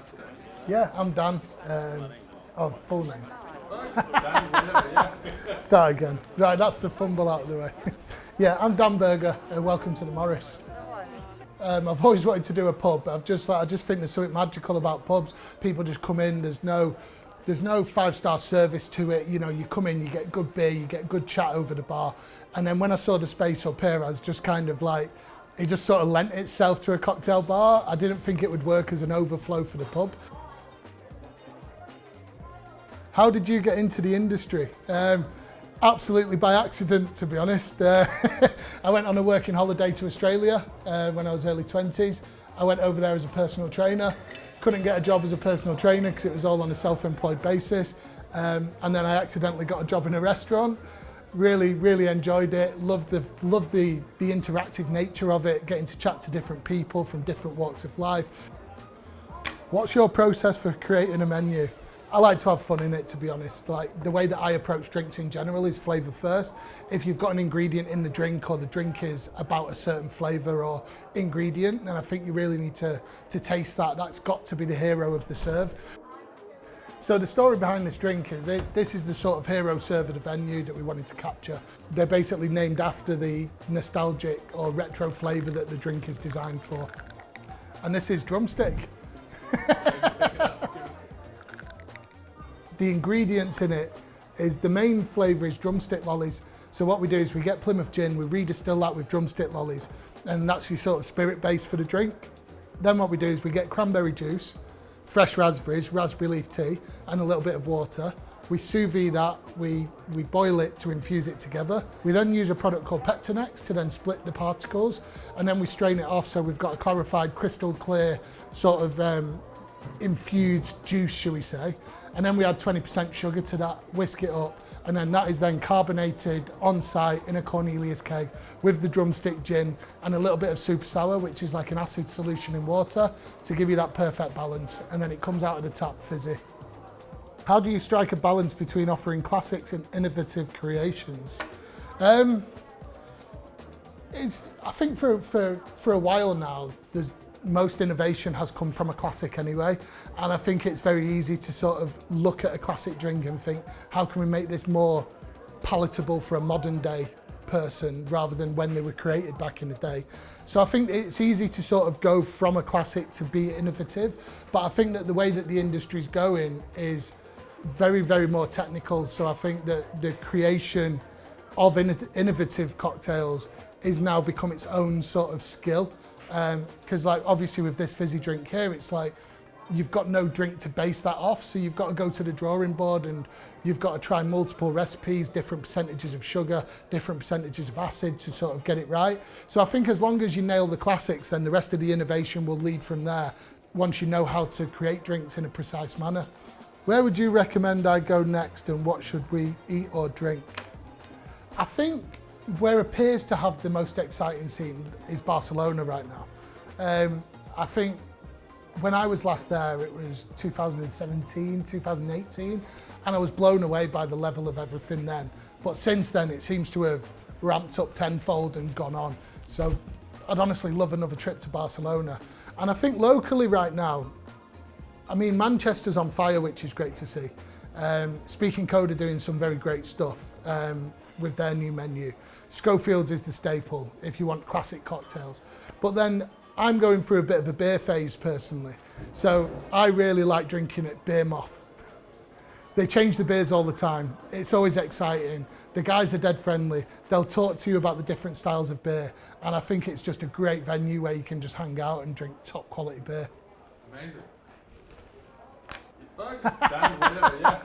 Fantastic. Yeah, I'm Dan. Full name. Dan, whatever, yeah. Start again. Right, that's the fumble out of the way. Yeah, I'm Dan Berger, and welcome to the Morris. I've always wanted to do a pub. I just think there's something magical about pubs. People just come in. There's no 5-star service to it. You know, you come in, you get good beer, you get good chat over the bar. And then when I saw the space up here, I was just kind of like, it just sort of lent itself to a cocktail bar. I didn't think it would work as an overflow for the pub. How did you get into the industry? Absolutely by accident, to be honest. I went on a working holiday to Australia when I was early 20s. I went over there as a personal trainer. Couldn't get a job as a personal trainer because it was all on a self-employed basis. And then I accidentally got a job in a restaurant. Really enjoyed it. Loved the interactive nature of it, getting to chat to different people from different walks of life. What's your process for creating a menu? I like to have fun in it, to be honest. Like, the way that I approach drinks in general is flavour first. If you've got an ingredient in the drink, or the drink is about a certain flavour or ingredient, then I think you really need to taste that. That's got to be the hero of the serve. So the story behind this drink is this is the sort of hero serve of the venue that we wanted to capture. They're basically named after the nostalgic or retro flavour that the drink is designed for. And this is drumstick. The ingredients in it is, the main flavour is drumstick lollies. So what we do is we get Plymouth gin, we redistill that with drumstick lollies, and that's your sort of spirit base for the drink. Then what we do is we get cranberry juice, fresh raspberries, raspberry leaf tea, and a little bit of water. We sous vide that, we boil it to infuse it together. We then use a product called Pectinex to then split the particles, and then we strain it off so we've got a clarified, crystal clear sort of infused juice, shall we say. And then we add 20% sugar to that, whisk it up, and then that is then carbonated on site in a Cornelius keg with the drumstick gin and a little bit of super sour, which is like an acid solution in water, to give you that perfect balance. And then it comes out of the tap fizzy. How do you strike a balance between offering classics and innovative creations? I think for a while now, most innovation has come from a classic anyway, and I think it's very easy to sort of look at a classic drink and think, how can we make this more palatable for a modern day person rather than when they were created back in the day. So I think it's easy to sort of go from a classic to be innovative, but I think that the way that the industry's going is very more technical. So I think that the creation of innovative cocktails is now become its own sort of skill. Because like obviously with this fizzy drink here, it's like you've got no drink to base that off, so you've got to go to the drawing board and you've got to try multiple recipes, different percentages of sugar, different percentages of acid to sort of get it right. So I think as long as you nail the classics, then the rest of the innovation will lead from there once you know how to create drinks in a precise manner. Where would you recommend I go next, and what should we eat or drink? I think where appears to have the most exciting scene is Barcelona right now. I think when I was last there, it was 2017, 2018, and I was blown away by the level of everything then. But since then, it seems to have ramped up tenfold and gone on. So I'd honestly love another trip to Barcelona. And I think locally right now, I mean, Manchester's on fire, which is great to see. Speaking Code are doing some very great stuff with their new menu. Schofield's is the staple if you want classic cocktails. But then I'm going through a bit of a beer phase personally. So I really like drinking at Beer Moth. They change the beers all the time. It's always exciting. The guys are dead friendly. They'll talk to you about the different styles of beer. And I think it's just a great venue where you can just hang out and drink top quality beer. Amazing. Dan, whatever, yeah.